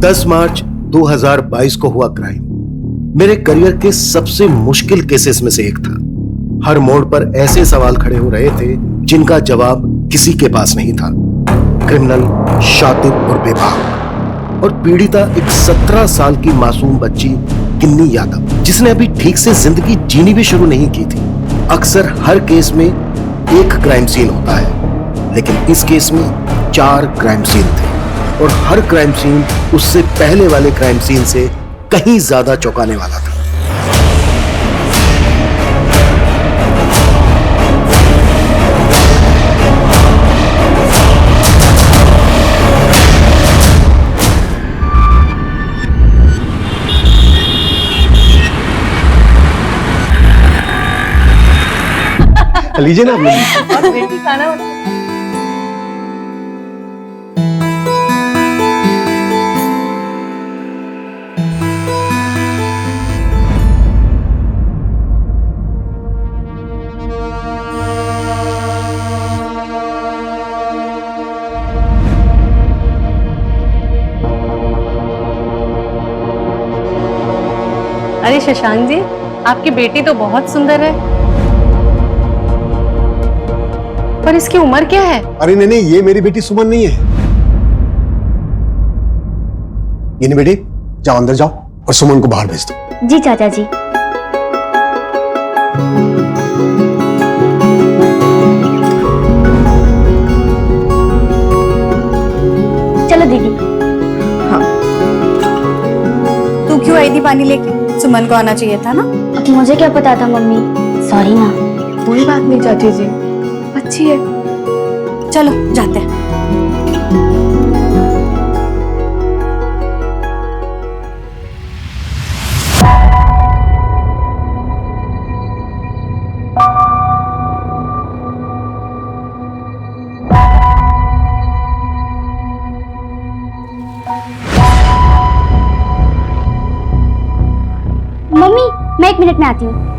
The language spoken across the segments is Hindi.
10 मार्च 2022 को हुआ क्राइम मेरे करियर के सबसे मुश्किल केसेस में से एक था। हर मोड़ पर ऐसे सवाल खड़े हो रहे थे जिनका जवाब किसी के पास नहीं था। क्रिमिनल, शातिब और बेबाक, और पीड़िता एक 17 साल की मासूम बच्ची किन्नी यादव, जिसने अभी ठीक से जिंदगी जीनी भी शुरू नहीं की थी। अक्सर हर केस में एक क्राइम सीन होता है, लेकिन इस केस में 4 क्राइम सीन थे और हर क्राइम सीन उससे पहले वाले क्राइम सीन से कहीं ज्यादा चौंकाने वाला था। लीजिए ना खाना। अरे शशांक जी, आपकी बेटी तो बहुत सुंदर है, पर इसकी उम्र क्या है? अरे नहीं, ये मेरी बेटी सुमन नहीं है। ये नहीं बेटी, जाओ अंदर जाओ और सुमन को बाहर भेज दो। जी चाचा जी। चलो दीदी। हाँ, तू क्यों आई थी पानी लेके? सुमन को आना चाहिए था ना। अब मुझे क्या पता था मम्मी, सॉरी ना। कोई बात नहीं चाची जी, अच्छी है। चलो जाते हैं। मम्मी, मैं 1 मिनट में आती हूँ।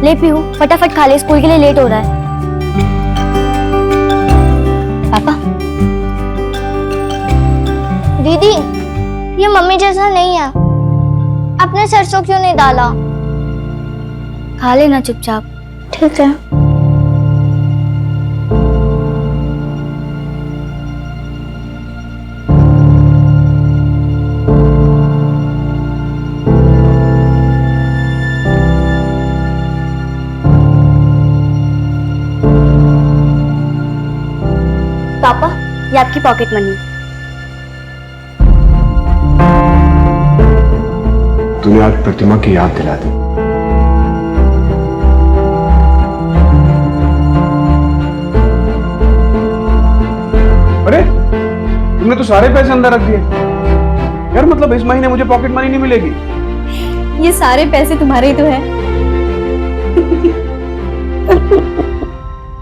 ले पीहू, फटाफट खा ले, स्कूल के लिए लेट हो रहा है। पापा। दीदी, ये मम्मी जैसा नहीं है। आपने सरसों क्यों नहीं डाला? खा लेना चुपचाप। ठीक है। पापा, ये आपकी पॉकेट मनी। तूने आज प्रतिमा की याद दिला दी। अरे तुमने तो सारे पैसे अंदर रख दिए यार, मतलब इस महीने मुझे पॉकेट मनी नहीं मिलेगी। ये सारे पैसे तुम्हारे ही तो हैं।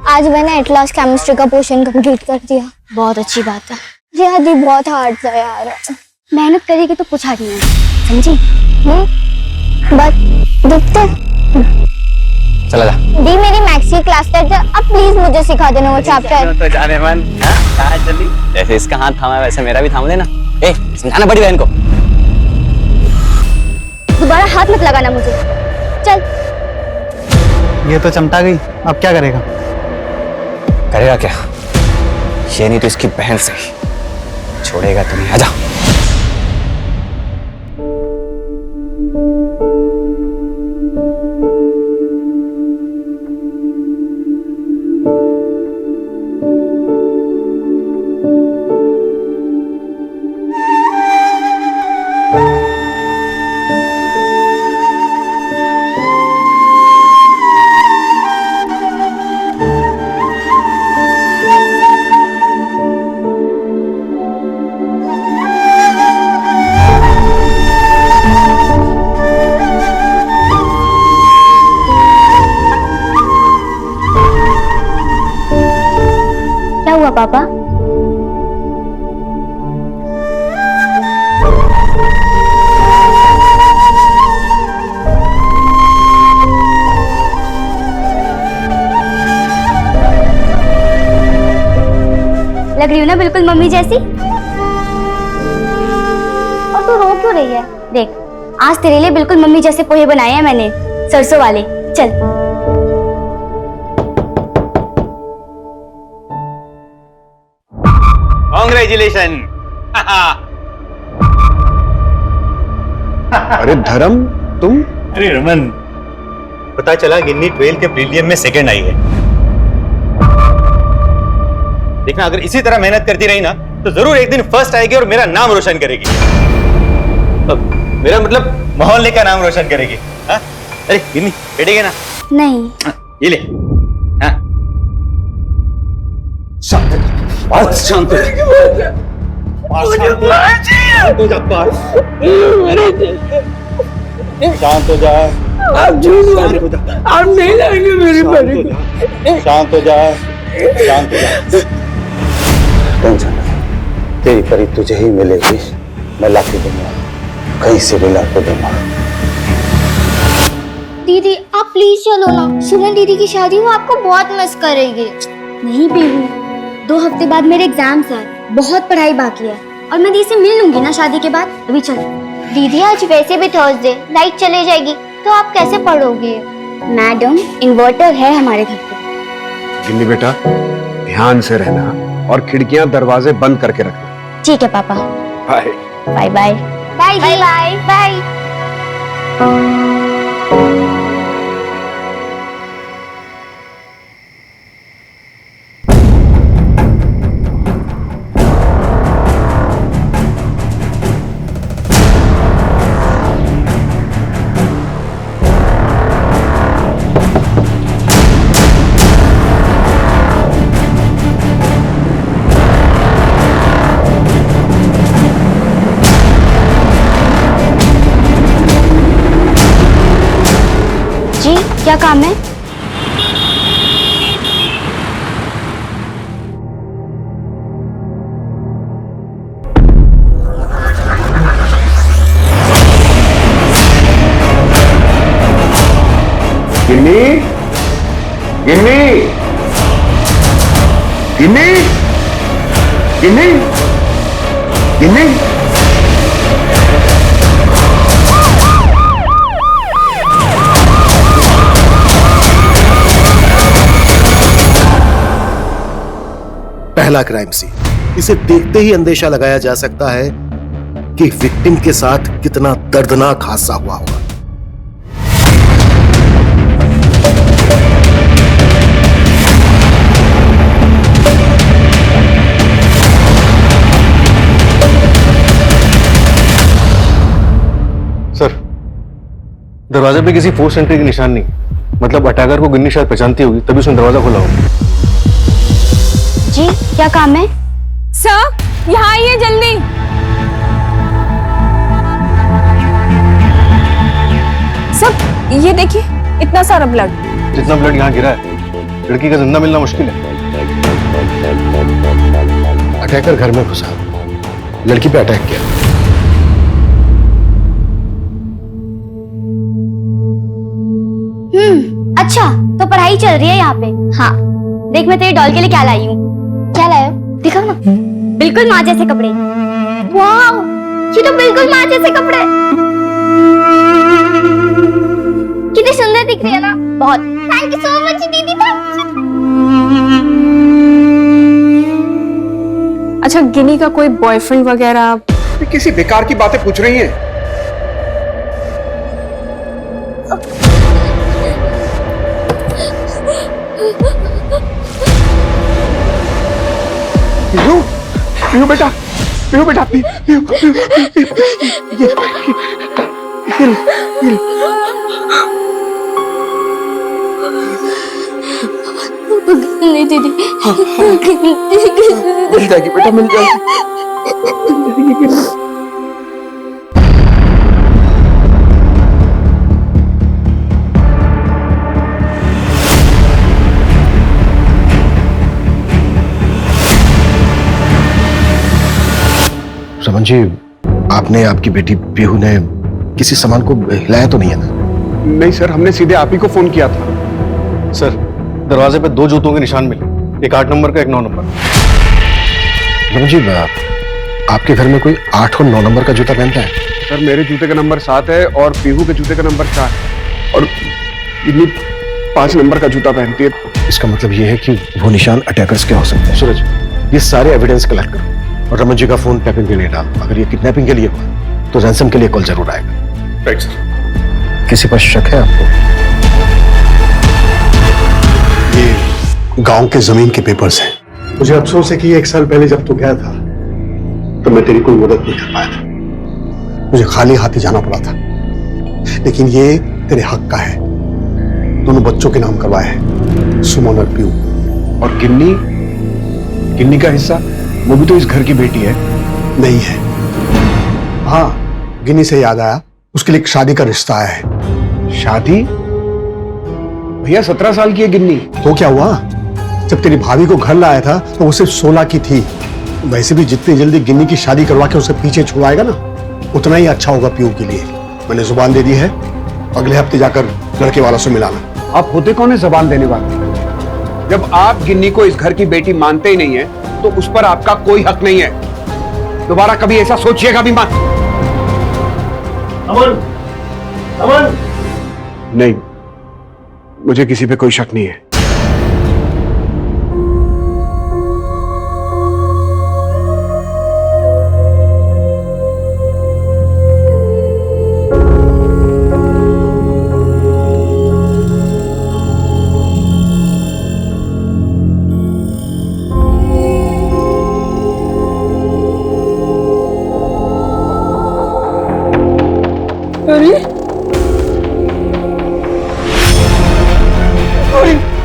आज मैंने एट लास्ट केमिस्ट्री का पोर्शन कंप्लीट कर दिया। बहुत अच्छी बात है। जी आदि बहुत हार्ड था यार। मेहनत करेगी तो कुछ हार नहीं है, समझी? बस देखते। चला जा। दी मेरी मैथ्स की क्लास टेस्ट है, अब प्लीज मुझे सिखा देना वो चैप्टर। तो जाने मन। कहाँ चली? जैसे इसका हाथ थामा है वैसे मेरा भी थाम देना। ए, समझाना बड़ी बहन को। दोबारा हाथ मत लगाना मुझे। चल। ये तो चमटा गई, अब क्या करेगा? करेगा क्या? ये नहीं तो इसकी बहन से छोड़ेगा तुम्हें। आजा। क्या हुआ पापा? लग रही हूँ ना बिल्कुल मम्मी जैसी। और तू रो क्यों रही है? देख, आज तेरे लिए बिल्कुल मम्मी जैसे पोहे बनाए हैं मैंने, सरसों वाले। चल। कांग्रेचुलेशन। अरे धर्म, तुम? अरे रमन, पता चला गिन्नी 12 के प्रीलियम में सेकंड आई है। देखना, अगर इसी तरह मेहनत करती रही ना तो जरूर एक दिन फर्स्ट आएगी और मेरा नाम रोशन करेगी। मेरा मतलब मोहल्ले का नाम रोशन करेगी। हाँ? अरे गिन्नी बैठेगी ना? नहीं। ये ले। हाँ? शांत शांत शांत हो जा। आप नहीं लाएंगे मेरी बहन को। शांत हो जा, शांत हो जा। टेंशन नहीं, तेरी परी तुझे ही मिलेगी। मैं ला के दूंगा, कहीं से भी ला के दूंगा। दीदी आप प्लीज चलो ना, सुमन दीदी की शादी वो आपको बहुत मिस करेगी। नहीं पीहू, 2 हफ्ते बाद मेरे एग्जाम्स हैं, बहुत पढ़ाई बाकी है और मैं दी से मिल लूंगी ना शादी के बाद। अभी चल। दीदी आज वैसे भी थर्सडे, लाइट चले जाएगी तो आप कैसे पढ़ोगे? मैडम, इन्वर्टर है हमारे घर पे। गिन्नी बेटा, ध्यान से रहना और खिड़कियां दरवाजे बंद करके रखना। ठीक है पापा। Bye bye bye. Bye bye bye. क्या काम है? गिन्नी, गिन्नी, गिन्नी, गिन्नी, गिन्नी। पहला क्राइम सीन, इसे देखते ही अंदेशा लगाया जा सकता है कि विक्टिम के साथ कितना दर्दनाक हादसा हुआ होगा। सर, दरवाजे पे किसी फोर्स एंट्री के निशान नहीं, मतलब अटैकर को गिन्नी शायद पहचानती होगी तभी उसने दरवाजा खोला होगा। जी क्या काम है? सर यहाँ आइए जल्दी। सर ये देखिए इतना सारा ब्लड। जितना ब्लड यहाँ गिरा है लड़की का जिंदा मिलना मुश्किल है। अटैकर घर में घुसा, लड़की पे अटैक किया। अच्छा तो पढ़ाई चल रही है यहाँ पे? हाँ। देख मैं तेरे डॉल के लिए क्या लाई हूँ। क्या लाया हो? दिखाओ ना। बिल्कुल माँ जैसे कपड़े। वाह ये तो बिल्कुल माँ जैसे कपड़े। कितनी सुंदर दिख रही है ना। बहुत। थैंक यू सो मच दीदी। अच्छा गिनी का कोई बॉयफ्रेंड वगैरह? किसी बेकार की बातें पूछ रही हैं। पीहू, पीहू बेटा, पीहू बेटा, पीहू, पीहू, नहीं दीदी। मिल जाएगी बेटा, मिल जाएगी। रमन जी, आपने, आपकी बेटी पीहू ने किसी सामान को हिलाया तो नहीं है ना? नहीं सर, हमने सीधे आप ही को फोन किया था। सर दरवाजे पे 2 जूतों के निशान मिले, एक 8 नंबर का, एक 9 नंबर। रमन जी, आपके घर में कोई 8 और 9 नंबर का जूता पहनता है? सर मेरे जूते का नंबर 7 है और पीहू के जूते का नंबर 4 है और इतनी 5 नंबर का जूता पहनती है। इसका मतलब ये है कि वो निशान अटैकर्स के हो सकते हैं। सूरज, ये सारे एविडेंस कलेक्ट करो और रमन जी का फोन टैपिंग के लिए डाल। अगर ये किडनैपिंग के लिए हुआ तो रैंसम के लिए कॉल जरूर आएगा। Right sir. किसी पर शक है आपको? ये गांव के जमीन के पेपर्स हैं। मुझे अफसोस है कि 1 साल पहले जब तू गया था तो मैं तेरी कोई मदद नहीं कर पाया था। मुझे खाली हाथ ही जाना पड़ा था, लेकिन ये तेरे हक का है। दोनों बच्चों के नाम करवाए हैं, सुमन और पीहू। और गिन्नी, गिन्नी का हिस्सा? वो भी तो इस घर की बेटी है। नहीं है। हाँ, गिन्नी से याद आया, उसके लिए एक शादी का रिश्ता आया है। शादी? भैया 17 साल की है गिन्नी। तो क्या हुआ? जब तेरी भाभी को घर लाया था तो वो सिर्फ 16 की थी। वैसे भी जितनी जल्दी गिन्नी की शादी करवा के उसे पीछे छुड़ाएगा ना, उतना ही अच्छा होगा पीहू के लिए। मैंने जुबान दे दी है, अगले हफ्ते जाकर लड़के वालों से मिलाना। आप होते कौन है जुबान देने वाले? जब आप गिन्नी को इस घर की बेटी मानते ही नहीं है तो उस पर आपका कोई हक नहीं है। दोबारा कभी ऐसा सोचिएगा भी मत। अमन, अमन, नहीं, मुझे किसी पे कोई शक नहीं है। अरे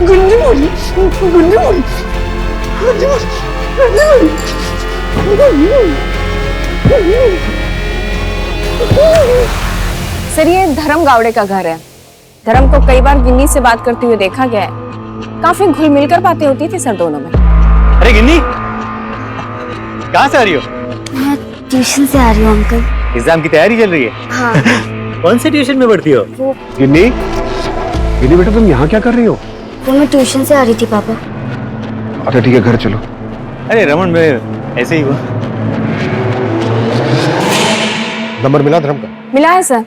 गुंडी बोली, गुंडी बोली, गुंडी बोली, गुंडी बोली। सर ये धर्म गावड़े का घर है। धर्म को कई बार गिन्नी से बात करते हुए देखा गया है। काफी घुल मिलकर बातें होती थी सर दोनों में। अरे गिन्नी, कहाँ से आ रही हो? मैं ट्यूशन से आ रही हूँ अंकल। एग्जाम की तैयारी चल रही है? हाँ। कौन से ट्यूशन में पढ़ती हो? गिन्नी, गिन्नी बेटा तुम यहाँ क्या कर रही हो? वो मैं ट्यूशन से आ रही थी पापा। अच्छा ठीक है, घर चलो। अरे रमन, मैं ऐसे ही हुआ। नंबर मिला धर्म का? मिला है सर,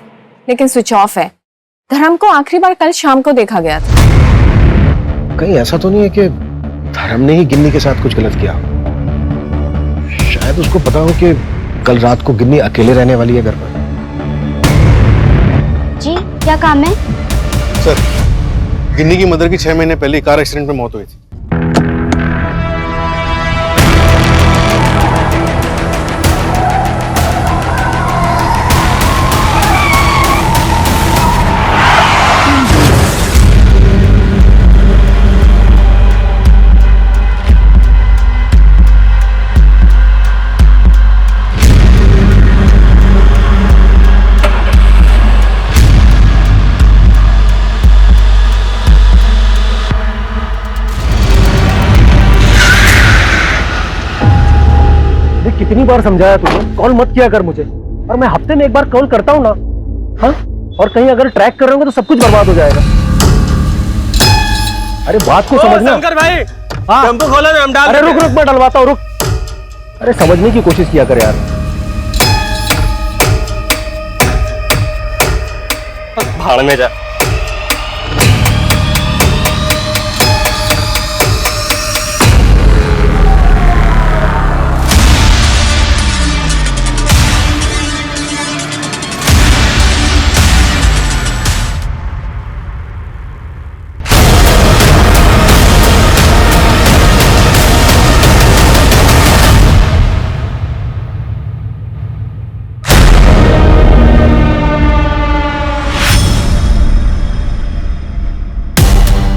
लेकिन स्विच ऑफ है। धर्म को आखिरी बार कल शाम को देखा गया था। कहीं ऐसा तो नहीं है कि धर्म ने ही गिन्नी के साथ कुछ गलत किया? शायद उसको पता हो कि कल रात को गिन्नी अकेले रहने वाली है घर पर। जी क्या काम है? सर गिन्नी की मदर की 6 महीने पहले कार एक्सीडेंट में मौत हुई थी। कितनी बार समझाया तुझे कॉल मत किया कर मुझे, और मैं हफ्ते में एक बार कॉल करता हूँ ना। हाँ, और कहीं अगर ट्रैक कर रहे होंगे तो सब कुछ बर्बाद हो जाएगा। अरे बात को समझना। शंकर भाई, हाँ टेम्पो खोलो ना, हम डाल। अरे रुक मैं डलवाता हूँ, रुक। अरे समझने की कोशिश किया कर यार। भाड़ में जा।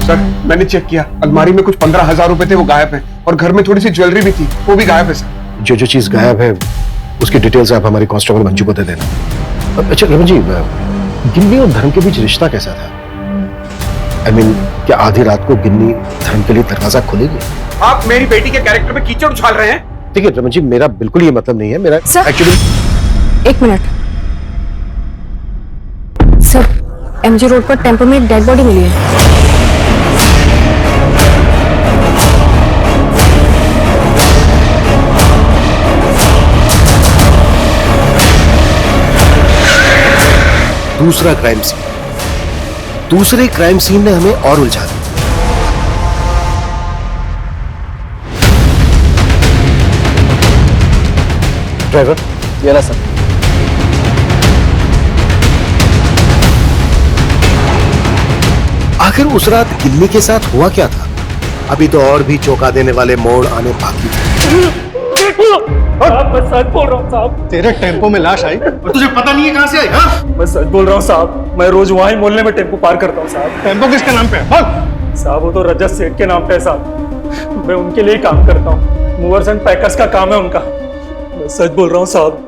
सर, मैंने चेक किया, अलमारी में कुछ 15,000 रुपए थे, वो गायब हैं, और घर में थोड़ी सी ज्वेलरी भी थी, वो भी गायब है सर। जो चीज गायब है उसकी डिटेल्स आप हमारी कांस्टेबल मंजू को दे देना। अच्छा रमन जी, गिन्नी और धर्म के बीच रिश्ता कैसा था? I mean, क्या आधी रात को गिन्नी धर्म के लिए दरवाजा खोलेगी? आप मेरी बेटी के कैरेक्टर में कीचड़ उछाल रहे हैं। ठीक है रमन जी, मेरा बिल्कुल ये मतलब नहीं है। मेरा एक्चुअली एक मिनट सर, एमजी रोड पर टेम्पो में एक डेड बॉडी मिली है। दूसरा क्राइम सीन, दूसरे क्राइम सीन ने हमें और उलझा दिया। ड्राइवर, ये रहा सर। आखिर उस रात गिन्नी के साथ हुआ क्या था? अभी तो और भी चौंका देने वाले मोड़ आने बाकी थे। मैं सच बोल रहा हूँ साहब। तेरे टेम्पो में लाश आई और तुझे पता नहीं है कहां से आई? हाँ, मैं सच बोल रहा हूँ साहब, मैं रोज वहीं मोहल्ले में टेम्पो पार करता हूँ साहब। टेम्पो किसके नाम पे है? साहब वो तो रजत सेठ के नाम पे है साहब, मैं उनके लिए काम करता हूँ, मूवर्स एंड पैकर्स का काम है उनका। मैं सच बोल रहा हूँ साहब,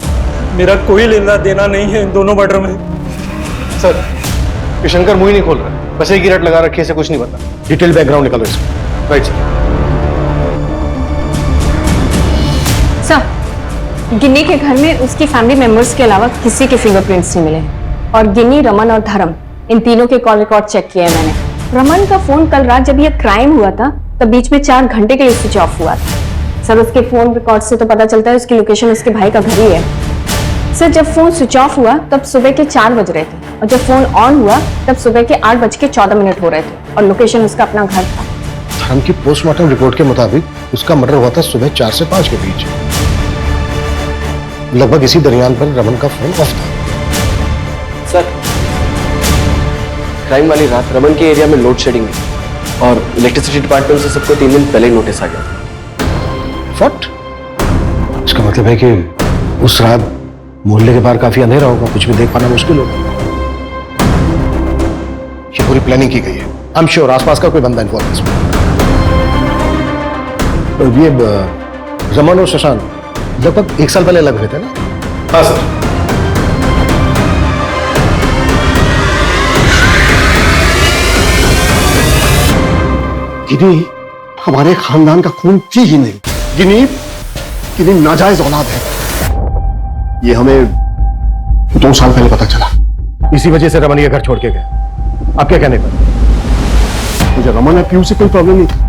मेरा कोई लेना देना नहीं है इन दोनों मर्डर में। सर, ये शंकर मुंह ही नहीं खोल रहा, बस एक गिरट लगा रखी है, इसे कुछ नहीं पता। डिटेल बैकग्राउंड निकालो इसका। Right sir. सर, गिन्नी के घर में उसकी फैमिली मेंबर्स के अलावा किसी के फिंगरप्रिंट्स नहीं मिले हैं, और गिन्नी, रमन और धर्म, इन तीनों के कॉल रिकॉर्ड चेक किए हैं मैंने। रमन का फोन कल रात जब यह क्राइम हुआ था तब बीच में 4 घंटे के लिए स्विच ऑफ हुआ था। सर, उसके फोन रिकॉर्ड से तो पता चलता है उसकी लोकेशन उसके भाई का घर ही है। सर, जब फोन स्विच ऑफ हुआ तब सुबह के 4 बज रहे थे, और जब फोन ऑन हुआ तब सुबह के 8:14 हो रहे थे, और लोकेशन उसका अपना घर था। धर्म की पोस्टमार्टम रिपोर्ट के मुताबिक उसका मर्डर हुआ था सुबह 4 से 5 के बीच। लगभग इसी दरमियान पर रमन का फोन ऑफ था। सर, क्राइम वाली रात रमन के एरिया में लोड शेडिंग है, और इलेक्ट्रिसिटी डिपार्टमेंट से सबको 3 दिन पहले ही नोटिस आ गया। व्हाट? इसका मतलब है कि उस रात मोहल्ले के बाहर काफी अंधेरा होगा, कुछ भी देख पाना मुश्किल होगा। ये पूरी प्लानिंग की गई है। आई एम श्योर आसपास का कोई बंदा इन्वॉल्व है इसमें। ये रमन और शशांक लगभग 1 साल पहले अलग हुए थे ना? हाँ सर। गिनी हमारे खानदान का खून थी ही नहीं। गिनी नाजायज औलाद है, ये हमें 2 साल पहले पता चला। इसी वजह से रमन ये घर छोड़ के गए। आप क्या कहने पर? मुझे रमन और पीयू से कोई प्रॉब्लम नहीं थी।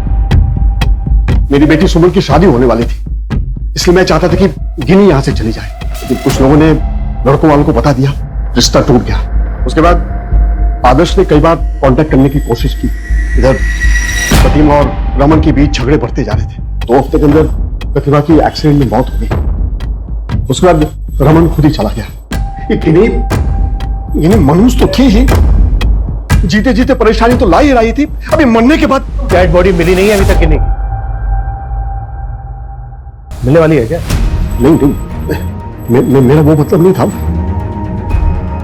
मेरी बेटी सुमन की शादी होने वाली थी, इसलिए मैं चाहता था कि गिनी यहां से चली जाए, लेकिन कुछ लोगों ने लड़कों वालों को बता दिया, रिश्ता टूट गया। उसके बाद आदर्श ने कई बार कांटेक्ट करने की कोशिश की। इधर प्रतिमा और रमन के बीच झगड़े बढ़ते जा रहे थे। 2 हफ्ते के अंदर प्रतिमा की एक्सीडेंट में मौत हो गई। उसके बाद रमन खुद ही चला गया। गिनी मनुष्य तो थी ही, जीते जीते परेशानी तो ला ही रही थी, अभी मरने के बाद डेड बॉडी मिली नहीं है अभी तक गिनी की। मिलने वाली है क्या? नहीं, मेरा वो मतलब नहीं था।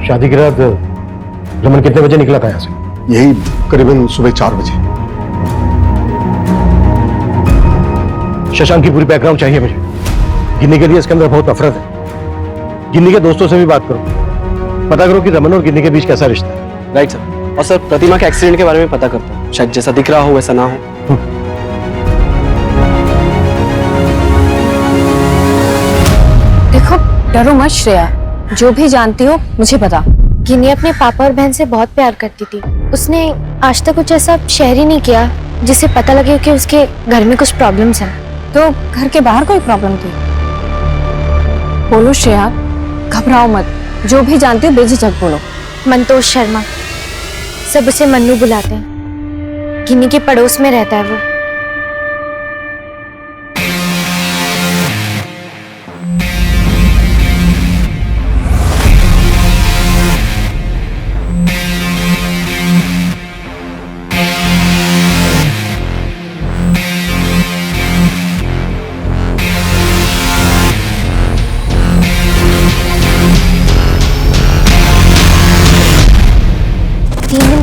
शादी की रात रमन कितने बजे निकला था यहां से? यही करीबन सुबह 4 बजे। शशांक की पूरी बैकग्राउंड चाहिए मुझे। गिन्नी के लिए इसके अंदर बहुत नफरत है। गिन्नी के दोस्तों से भी बात करो, पता करो कि रमन और गिन्नी के बीच कैसा रिश्ता है। Right sir. और सर, प्रतिमा के एक्सीडेंट के बारे में पता करता हूँ, शायद जैसा दिख रहा हो वैसा ना हो। डरो मत श्रेया, जो भी जानती हो मुझे बता। गिन्नी अपने पापा और बहन से बहुत प्यार करती थी। उसने आज तक कुछ ऐसा शेयर ही नहीं किया जिससे पता लगे कि उसके घर में कुछ प्रॉब्लम्स हैं। तो घर के बाहर कोई प्रॉब्लम थी? बोलो श्रेया, घबराओ मत, जो भी जानती हो बेझिझक बोलो। मंतोष शर्मा, सब उसे मन्नू बुलाते हैं। गिन्नी के पड़ोस में रहता है वो।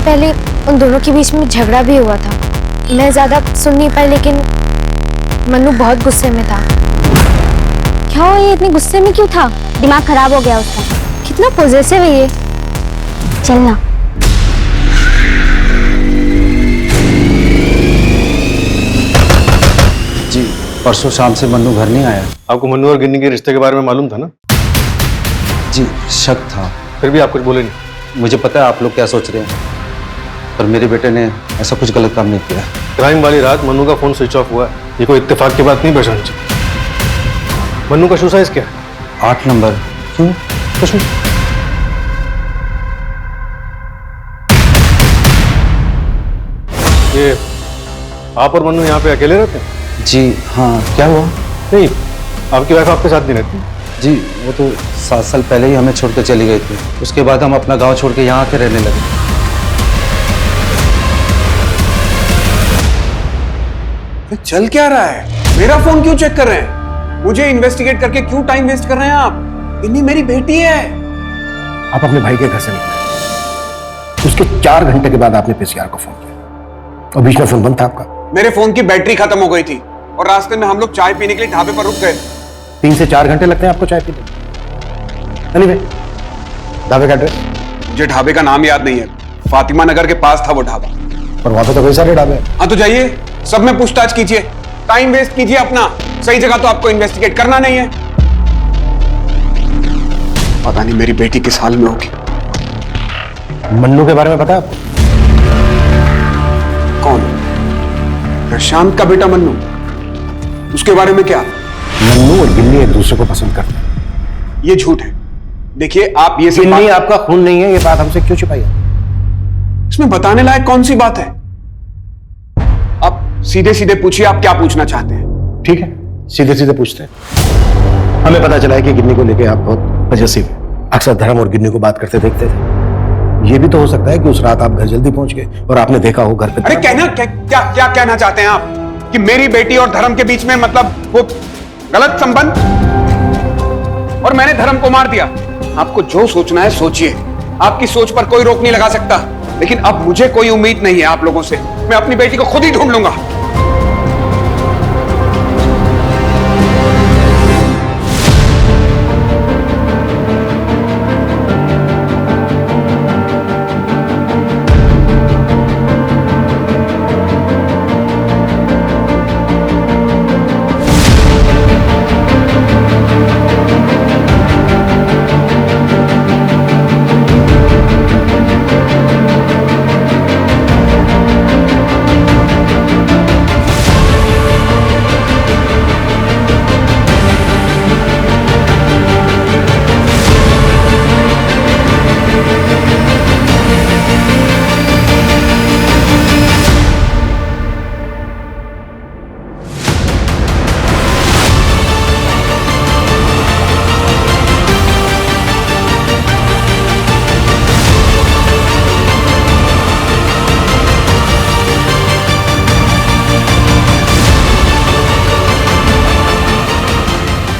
पहले उन दोनों के बीच में झगड़ा भी हुआ था। मैं ज्यादा सुन नहीं पाई, लेकिन मन्नू बहुत गुस्से में था। क्या हुआ, ये इतने गुस्से में क्यों था? दिमाग खराब हो गया उसका। कितना पॉजिटिव है ये। चलना। जी, परसों शाम से मन्नू घर नहीं आया। आपको मन्नू और गिन्नी के रिश्ते के बारे में मालूम था ना? जी, शक था। फिर भी आप कुछ बोले नहीं? मुझे पता है आप लोग क्या सोच रहे हैं, पर मेरे बेटे ने ऐसा कुछ गलत काम नहीं किया। क्राइम वाली रात मन्नू का फोन स्विच ऑफ हुआ है, ये कोई इत्तेफाक की बात नहीं पहचान जी। मन्नू का शू साइज क्या है? 8 नंबर। क्यों, कुछ नहीं। ये आप और मन्नू यहाँ पे अकेले रहते हैं? जी हाँ, क्या हुआ? नहीं, आपकी वाइफ आपके साथ नहीं रहती? जी, वो तो 7 साल पहले ही हमें छोड़ के चली गई थी। उसके बाद हम अपना गांव छोड़ के यहाँ आके रहने लगे। चल क्या रहा है? मेरा फोन क्यों चेक कर रहे हैं? मुझे इन्वेस्टिगेट करके क्यों टाइम वेस्ट कर रहे हैं आप? इन्हीं मेरी बेटी है। आप अपने भाई के घर से निकले, उसके 4 घंटे के बाद आपने पीसीआर को फोन किया और बीच में फोन बंद था आपका। मेरे फोन की बैटरी खत्म हो गई थी और रास्ते में हम लोग चाय पीने के लिए ढाबे पर रुक गए। 3 से 4 घंटे लगते हैं आपको चाय पीने? anyway, ढाबे का एड्रेस? मुझे ढाबे का नाम याद नहीं है। फातिमा नगर के पास था वो ढाबा। और वहां तो कई सारे ढाबे हैं। हाँ तो जाइए, सब में पूछताछ कीजिए, टाइम वेस्ट कीजिए अपना। सही जगह तो आपको इन्वेस्टिगेट करना नहीं है। पता नहीं मेरी बेटी किस हाल में होगी। मन्नू के बारे में पता है आपको? कौन? प्रशांत का बेटा मन्नू? उसके बारे में क्या? मन्नू और गिन्नी एक दूसरे को पसंद करते हैं। ये झूठ है। देखिए आप ये गिन्नी आपका खून नहीं है, ये बात हमसे क्यों छिपाई है? इसमें बताने लायक कौन सी बात है? आप सीधे सीधे पूछिए, आप क्या पूछना चाहते हैं? ठीक है, सीधे सीधे पूछते हैं। हमें पता चला है कि गिन्नी को लेके आप बहुत पजेसिव हैं। अक्सर धर्म और गिन्नी को बात करते देखते थे। ये भी तो हो सकता है कि उस रात आप घर जल्दी पहुंच गए और आपने देखा हो घर पे। अरे क्या कहना चाहते हैं आप कि मेरी बेटी और धर्म के बीच में मतलब वो गलत संबंध और मैंने धर्म को मार दिया? आपको जो सोचना है सोचिए, आपकी सोच पर कोई रोक नहीं लगा सकता। लेकिन अब मुझे कोई उम्मीद नहीं है आप लोगों से। मैं अपनी बेटी को खुद ही ढूंढ लूंगा।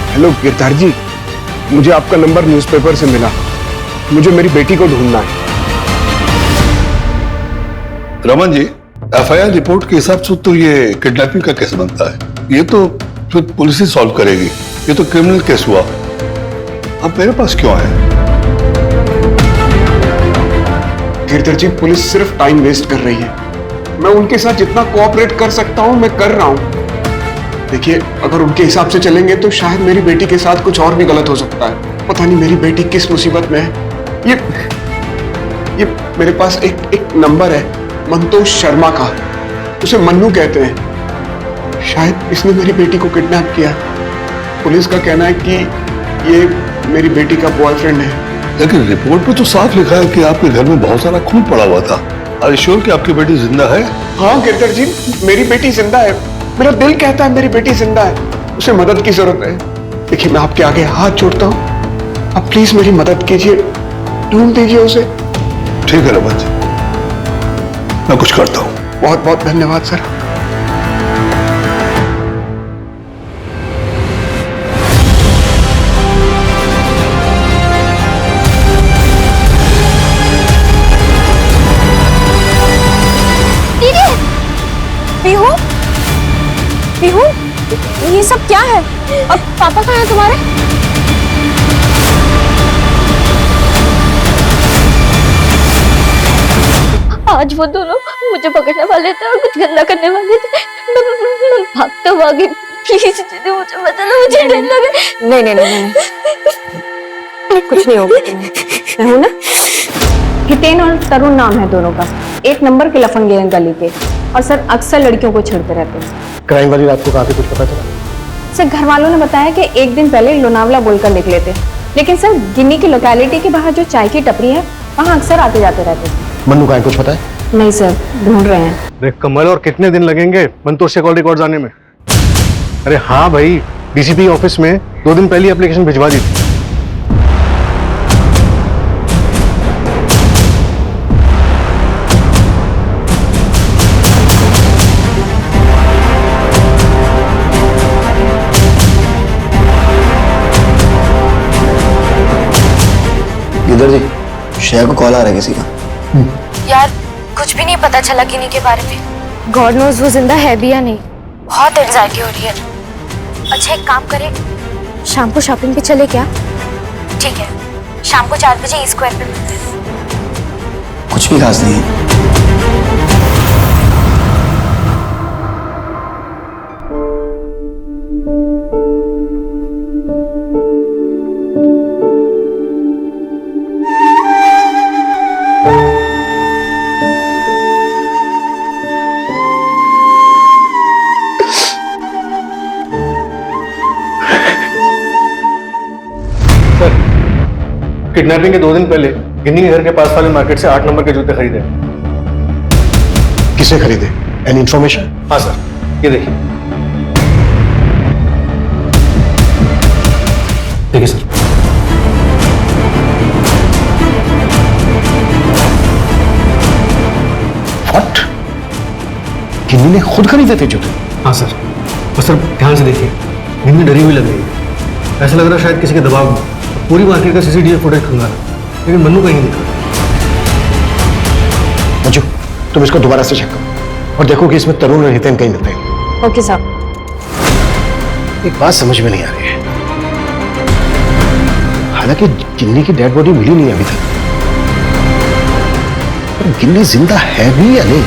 हेलो गिरधार जी, मुझे आपका नंबर न्यूज़पेपर से मिला। मुझे मेरी बेटी को ढूंढना है। रमन जी, एफआईआर रिपोर्ट के हिसाब से तो ये किडनैपिंग का केस बनता है। ये तो फिर पुलिस ही सॉल्व करेगी। ये तो क्रिमिनल केस हुआ। आप मेरे पास क्यों आए? गिरधर जी, पुलिस सिर्फ टाइम वेस्ट कर रही है। मैं उनके साथ जितना कोऑपरेट कर सकता हूं मैं कर रहा हूं। देखिए, अगर उनके हिसाब से चलेंगे तो शायद मेरी बेटी के साथ कुछ और भी गलत हो सकता है। पता नहीं मेरी बेटी किस मुसीबत में है। ये मेरे पास एक नंबर है मंतोष शर्मा का, उसे मन्नू कहते हैं। शायद इसने मेरी बेटी को किडनैप किया। पुलिस का कहना है कि ये मेरी बेटी का बॉयफ्रेंड है। लेकिन रिपोर्ट पे तो साफ लिखा है कि आपके घर में बहुत सारा खून पड़ा हुआ था। आर यू श्योर कि आपकी बेटी जिंदा है? हाँ गिरधर जी, मेरी बेटी जिंदा है। मेरा दिल कहता है मेरी बेटी जिंदा है। उसे मदद की जरूरत है। देखिए मैं आपके आगे हाथ जोड़ता हूँ, आप प्लीज मेरी मदद कीजिए, ढूंढ दीजिए उसे। ठीक है रमन जी, मैं कुछ करता हूँ। बहुत बहुत धन्यवाद सर। पीहू, पीहू, ये सब क्या है? अब पापा कहाँ हैं तुम्हारे? आज वो दोनों मुझे पकड़ने वाले थे और कुछ गंदा करने वाले थे। मैं भागते भागे। प्लीज दीदी मुझे बता दो, मुझे डर लगे। नहीं नहीं नहीं नहीं, कुछ नहीं होगा तुम्हें, मैं हूं ना। हितेन और तरुण नाम है दोनों का, एक नंबर के लफंगे हैं गली के, और सर अक्सर लड़कियों को छेड़ते रहते हैं। क्राइम वाली रात को कहाँ पे कुछ पता चला? सर घर वालों ने बताया कि एक दिन पहले लोनावला बोलकर निकले थे, लेकिन सर गिन्नी की लोकेलिटी के बाहर जो चाय की टपरी है वहाँ अक्सर आते जाते रहते थे। मन्नू का कुछ पता है? नहीं सर, ढूंढ रहे हैं। अरे कमल, और कितने दिन लगेंगे मंतोष से कॉल रिकॉर्ड आने में? अरे हाँ भाई, डीसीपी ऑफिस में 2 दिन पहले एप्लीकेशन भिजवा दी थी। गिद्धर जी, श्रेया को कॉल आ रहा है किसी का। यार कुछ भी नहीं पता चला गिनी के बारे में। गॉड नोज वो जिंदा है भी या नहीं। बहुत एंजाइटी हो रही है। अच्छा एक काम करें, शाम को शॉपिंग पे चले क्या? ठीक है, शाम को 4 बजे ई स्क्वायर पे मिलते हैं। कुछ भी खास नहीं है। किडनैपिंग के 2 दिन पहले गिन्नी के घर के पास वाले मार्केट से 8 नंबर के जूते खरीदे। किसे खरीदे? Any information? हाँ सर, ये देखिए। देखिए सर, व्हाट? गिन्नी ने खुद खरीदे थे जूते? हाँ सर, और सर ध्यान से देखिए, गिन्नी डरी हुई लग रही है। ऐसा लग रहा है शायद किसी के दबाव में पूरी मार्केट का सीसीटीवी फुटेज खंगाला, लेकिन मन्नू कहीं नहीं दिखा। मंजू, तुम इसको दोबारा से चेक करो और देखो कि इसमें तरुण और हितेन कहीं मिलते हैं। ओके साहब। एक बात समझ में नहीं आ रही है, हालांकि गिन्नी की डेड बॉडी मिली नहीं अभी तक, पर गिन्नी जिंदा है भी या नहीं?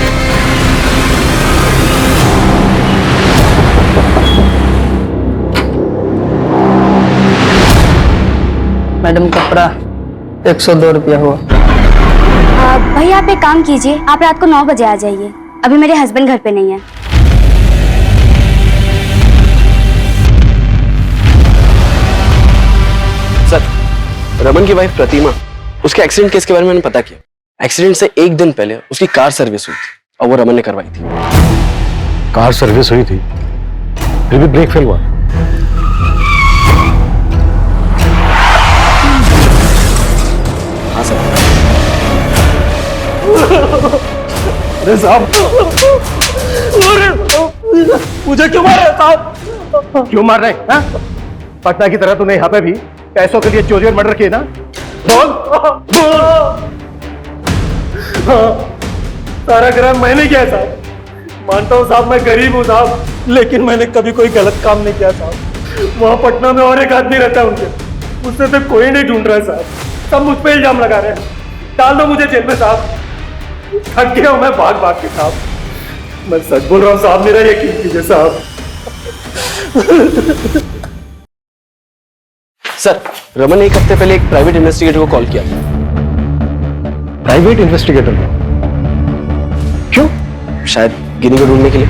मैडम कपड़ा 102 रुपया हुआ। भाई आप एक काम कीजिए, आप रात को 9 बजे आ जाइए। अभी मेरे हस्बैंड घर पे नहीं है। सर, रमन की वाइफ प्रतिमा, उसके एक्सीडेंट केस के बारे में मैंने पता किया। एक्सीडेंट से 1 दिन पहले उसकी कार सर्विस हुई थी और वो रमन ने करवाई थी। कार सर्विस हुई थी, फिर भी ब्रेक फेल हुआ। हाँ सर। अरे साहब, मुझे क्यों मार रहे साहब? क्यों मार रहे हैं? पटना की तरह तूने यहाँ पे भी पैसों के लिए चोरी और मर्डर किए ना? बोल बोल। हाँ, सारा ग्राम मैंने किया साहब। मानता हूँ साहब, मैं गरीब हूँ साहब, लेकिन मैंने कभी कोई गलत काम नहीं किया साहब। वहाँ पटना में और एक आदमी रहता है उनके, उससे तो कोई नहीं ढूंढ रहा है साहब। सब मुझ पे इल्जाम लगा रहे हैं। डाल दो मुझे जेल में साहब। थक गया हूं मैं भाग भाग के साहब। मैं सच बोल रहा हूँ साहब, मेरा यकीन कीजिए साहब। सर, रमन ने एक हफ्ते पहले एक प्राइवेट इन्वेस्टिगेटर को कॉल किया था। Private investigator? क्यों? शायद गिनी को ढूंढने के लिए।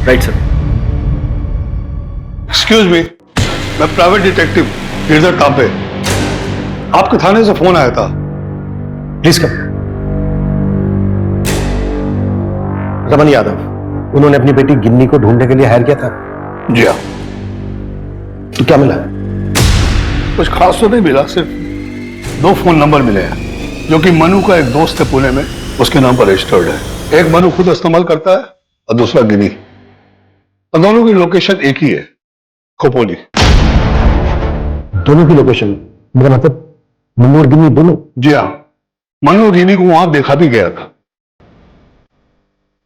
Right sir. एक्सक्यूज मी, मैं प्राइवेट डिटेक्टिव गिरधर तांबे। आपके थाने से फोन आया था। Please come. रमन यादव, उन्होंने अपनी बेटी गिन्नी को ढूंढने के लिए हायर किया था? जी हाँ। तो क्या मिला? कुछ खास तो नहीं मिला, सिर्फ 2 फोन नंबर मिले हैं जो कि मनु का एक दोस्त है पुणे में, उसके नाम पर रजिस्टर्ड है। एक मनु खुद इस्तेमाल करता है और दूसरा गिनी। और दोनों की लोकेशन एक ही है, खोपोली। दोनों की लोकेशन? मेरा मतलब मनु और गिन्नी दोनों? जी हाँ, मनु और गिनी को वहां देखा भी गया था।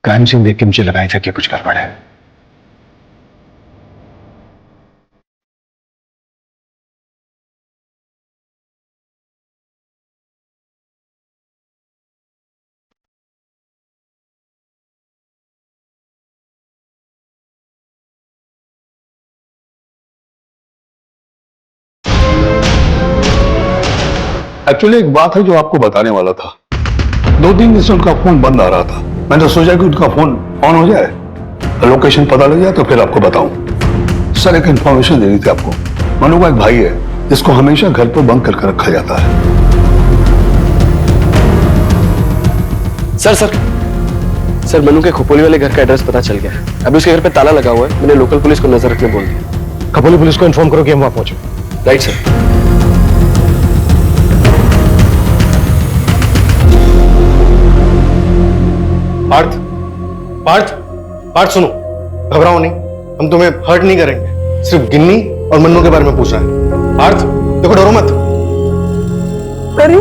क्राइम सीन देख के मुझे लगाया था कि कुछ गड़बड़ है। एक्चुअली एक बात है जो आपको बताने वाला था। 2-3 दिन से उनका फोन बंद आ रहा था। मैंने सोचा कि उनका फोन ऑन हो जाए, लोकेशन पता लग जाए तो फिर आपको बताऊं। सर, एक इंफॉर्मेशन देनी थी आपको। मनु का एक भाई है जिसको हमेशा घर पर बंद करके रखा जाता है। सर, मनु के खोपोली वाले घर का एड्रेस पता चल गया है। अभी उसके घर पे ताला लगा हुआ है। मैंने लोकल पुलिस को नजर रखने बोल दिया। खोपोली पुलिस को इन्फॉर्म करो कि हम वहां पहुंचे। Right sir. पार्थ, पार्थ, पार्थ सुनो, घबराओ नहीं, हम तुम्हें हर्ट नहीं करेंगे। सिर्फ गिन्नी और मन्नू के बारे में पूछ रहे हैं। पार्थ देखो, डरो मत। परी,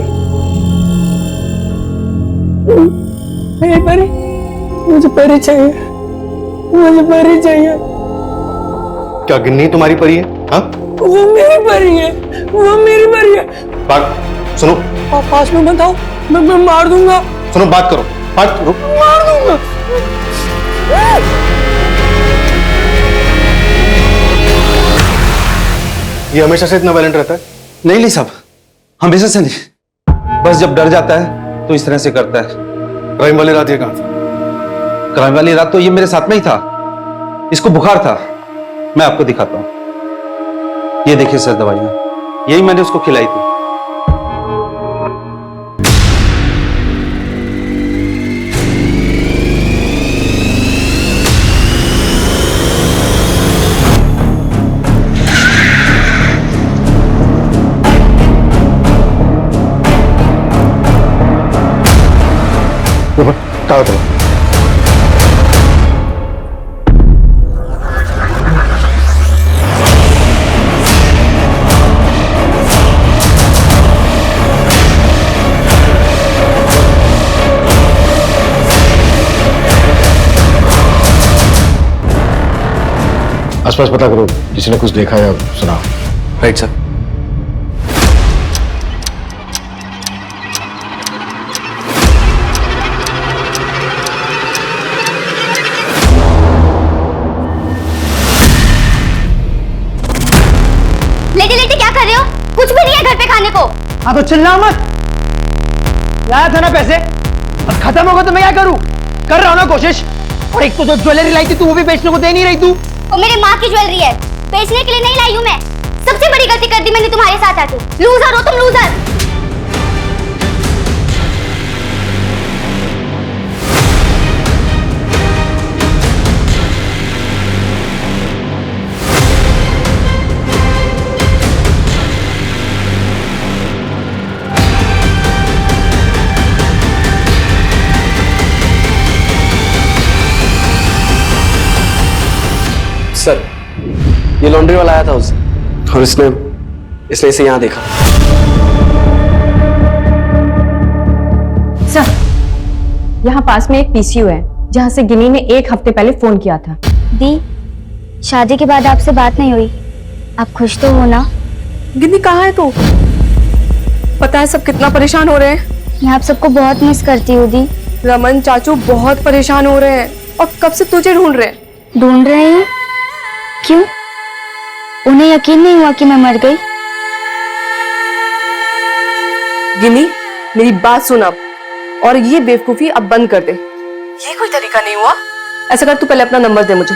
मेरी परी, मुझे परी चाहिए, मुझे परी चाहिए। क्या गिन्नी तुम्हारी परी है? हाँ, वो मेरी परी है, वो मेरी परी है। पार्थ सुनो, पास में बताओ, मैं मार दूंगा। सुनो, बात करो। पार्थ रुक, मार दूंगा। ये हमेशा से इतना वायलेंट रहता है? नहीं साहब, हमेशा से नहीं, बस जब डर जाता है तो इस तरह से करता है। क्राइम वाली रात ये कहां था? क्राइम वाली रात तो ये मेरे साथ में ही था। इसको बुखार था। मैं आपको दिखाता हूं। ये देखिए सर, दवाइयां यही मैंने उसको खिलाई थी। क्या होता है? आसपास पता करो, किसी ने कुछ देखा या सुना। Right sir. लेटे लेटे क्या कर रहे हो? कुछ भी नहीं है घर पे खाने को। हाँ तो चिल्ला मत। लाया था ना पैसे, अब खत्म होगा तो मैं क्या करूं? कर रहा हूं ना कोशिश। और एक तो जो ज्वेलरी लाई थी तू, वो भी बेचने को दे नहीं रही तू। वो मेरे माँ की ज्वेलरी है, बेचने के लिए नहीं लाई हूँ मैं। सबसे बड़ी गलती कर दी मैंने तुम्हारे साथ आके। लूजर हो तुम, लूजर। सर, ये लॉन्ड्री वाला आया था उससे और इसने इसे यहाँ देखा। सर, यहाँ पास में एक पीसीयू है जहाँ से गिनी ने 1 हफ्ते पहले फोन किया था। दी, शादी के बाद आपसे बात नहीं हुई, आप खुश तो हो ना? गिनी कहाँ है तू? पता है सब कितना परेशान हो रहे हैं। मैं आप सबको बहुत मिस करती हूँ दी। रमन चाचू बहुत परेशान हो रहे हैं और कब से तुझे ढूंढ रहे हैं। ढूंढ रहे हैं? क्यों? उन्हें यकीन नहीं हुआ कि मैं मर गई। गिनी, मेरी बात सुन अब, और ये बेवकूफी अब बंद कर दे। ये कोई तरीका नहीं हुआ। ऐसा कर, तू पहले अपना नंबर दे मुझे।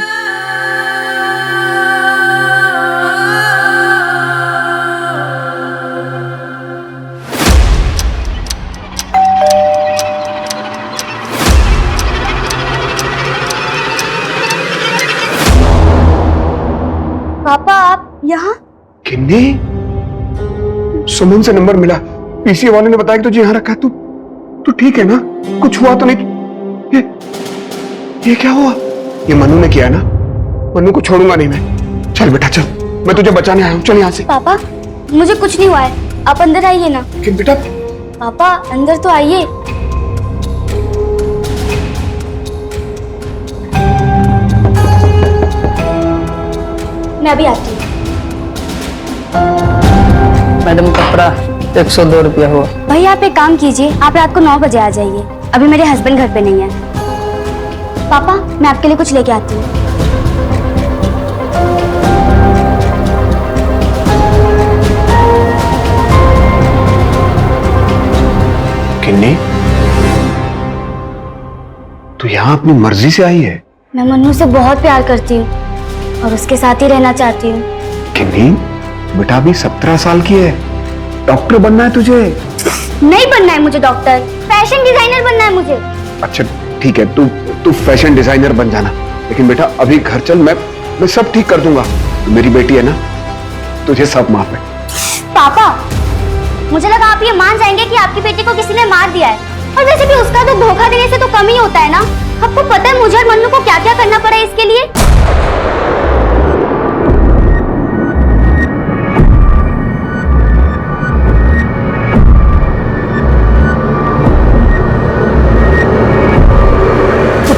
पापा आप यहाँ? किन्नी, सुमन से नंबर मिला, पीसीए वाले ने बताया कि तुझे यहाँ रखा है। तू ठीक है ना? कुछ हुआ तो नहीं? ये क्या हुआ? ये मनु ने किया ना? मनु को छोड़ूंगा नहीं मैं। चल बेटा चल, मैं तुझे बचाने आया हूँ, चल यहाँ से। पापा मुझे कुछ नहीं हुआ है, आप अंदर आइए ना। लेकिन बेटा। पापा अंदर तो आइए। मैं अभी आती हूँ। मैडम कपड़ा 102 रुपया हुआ। भैया आप एक काम कीजिए, आप रात को 9 बजे आ जाइए, अभी मेरे हस्बैंड घर पे नहीं है। पापा मैं आपके लिए कुछ लेके आती हूँ। किन्नी, तू यहाँ अपनी मर्जी से आई है? मैं मन्नू से बहुत प्यार करती हूँ और उसके साथ ही रहना चाहती हूँ। किन्नी, बेटा अभी 17 साल की है, डॉक्टर बनना है तुझे। नहीं बनना है मुझे डॉक्टर, फैशन डिजाइनर बनना है मुझे। अच्छा ठीक है, तू फैशन डिजाइनर बन जाना, लेकिन बेटा अभी घर चल, मैं सब ठीक कर दूंगा। मेरी बेटी है ना, तुझे सब माफ है। पापा मुझे लगा आप ये मान जाएंगे कि आपकी बेटी को किसी ने मार दिया है, और वैसे भी उसका तो धोखा देने से तो कम ही होता है ना। आपको पता है मुझे और मन्नू को क्या क्या करना पड़ा इसके लिए?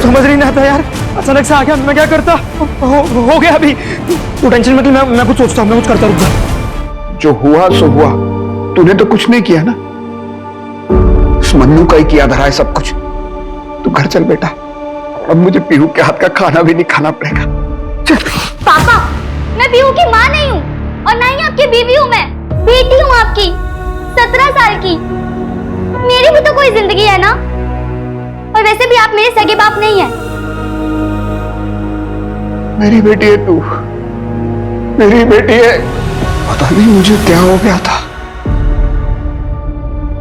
समझ नहीं आता यार, अचानक से आ गया, मैं क्या करता? हो गया अभी, तू टेंशन मत ले, मैं कुछ सोचता हूँ, मैं कुछ करता, रुक जा। जो हुआ सो हुआ, तूने तो कुछ नहीं किया ना, उस मन्नू का ही किया धरा है सब कुछ। तू घर चल बेटा, अब मुझे पीहू के हाथ का खाना भी नहीं खाना पड़ेगा। चल। पापा मैं पीहू की माँ नहीं हूँ और ना ही आपकी बीवी हूँ, मैं बेटी हूँ आपकी, 17 साल की। मेरी भी तो कोई जिंदगी है ना, और वैसे भी आप मेरे सगे बाप नहीं हैं। मेरी बेटी है तू, मेरी बेटी है। पता नहीं मुझे क्या हो गया था,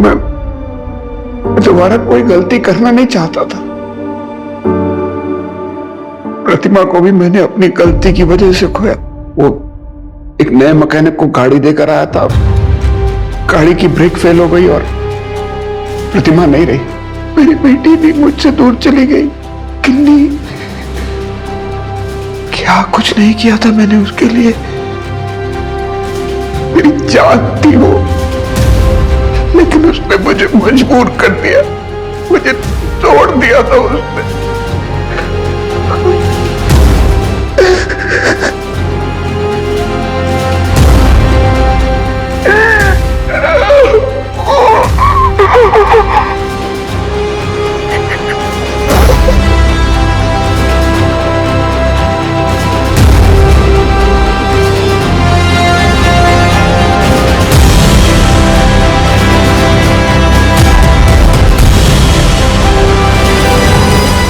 मैं दोबारा कोई गलती करना नहीं चाहता था। प्रतिमा को भी मैंने अपनी गलती की वजह से खोया। वो एक नए मैकेनिक को गाड़ी देकर आया था, गाड़ी की ब्रेक फेल हो गई और प्रतिमा नहीं रही। मेरी बेटी भी मुझसे दूर चली गई। किन्नी, क्या कुछ नहीं किया था मैंने उसके लिए, मेरी जान थी वो, लेकिन उसने मुझे मजबूर कर दिया, मुझे तोड़ दिया था उसने।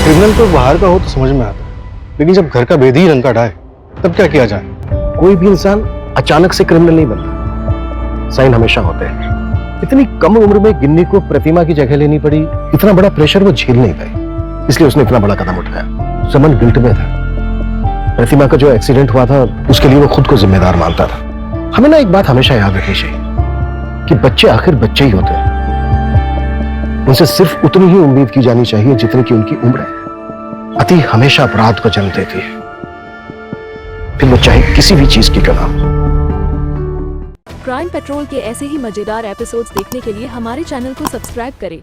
क्रिमिनल तो बाहर का हो तो समझ में आता, लेकिन जब घर का भेद ही रंग का ढाए तब क्या किया जाए? कोई भी इंसान अचानक से क्रिमिनल नहीं बनता, साइन हमेशा होते हैं। इतनी कम उम्र में गिन्नी को प्रतिमा की जगह लेनी पड़ी, इतना बड़ा प्रेशर वो झेल नहीं पाई, इसलिए उसने इतना बड़ा कदम उठाया। समन गिल्ट में था। प्रतिमा का जो एक्सीडेंट हुआ था उसके लिए वो खुद को जिम्मेदार मानता था। हमें ना एक बात हमेशा याद रखनी चाहिए कि बच्चे आखिर बच्चे ही होते हैं, उनसे सिर्फ उतनी ही उम्मीद की जानी चाहिए जितनी की उनकी उम्र है। अति हमेशा अपराध को जन्म देती है, फिर वो चाहे किसी भी चीज की क्यों ना हो। क्राइम पेट्रोल के ऐसे ही मजेदार एपिसोड्स देखने के लिए हमारे चैनल को सब्सक्राइब करें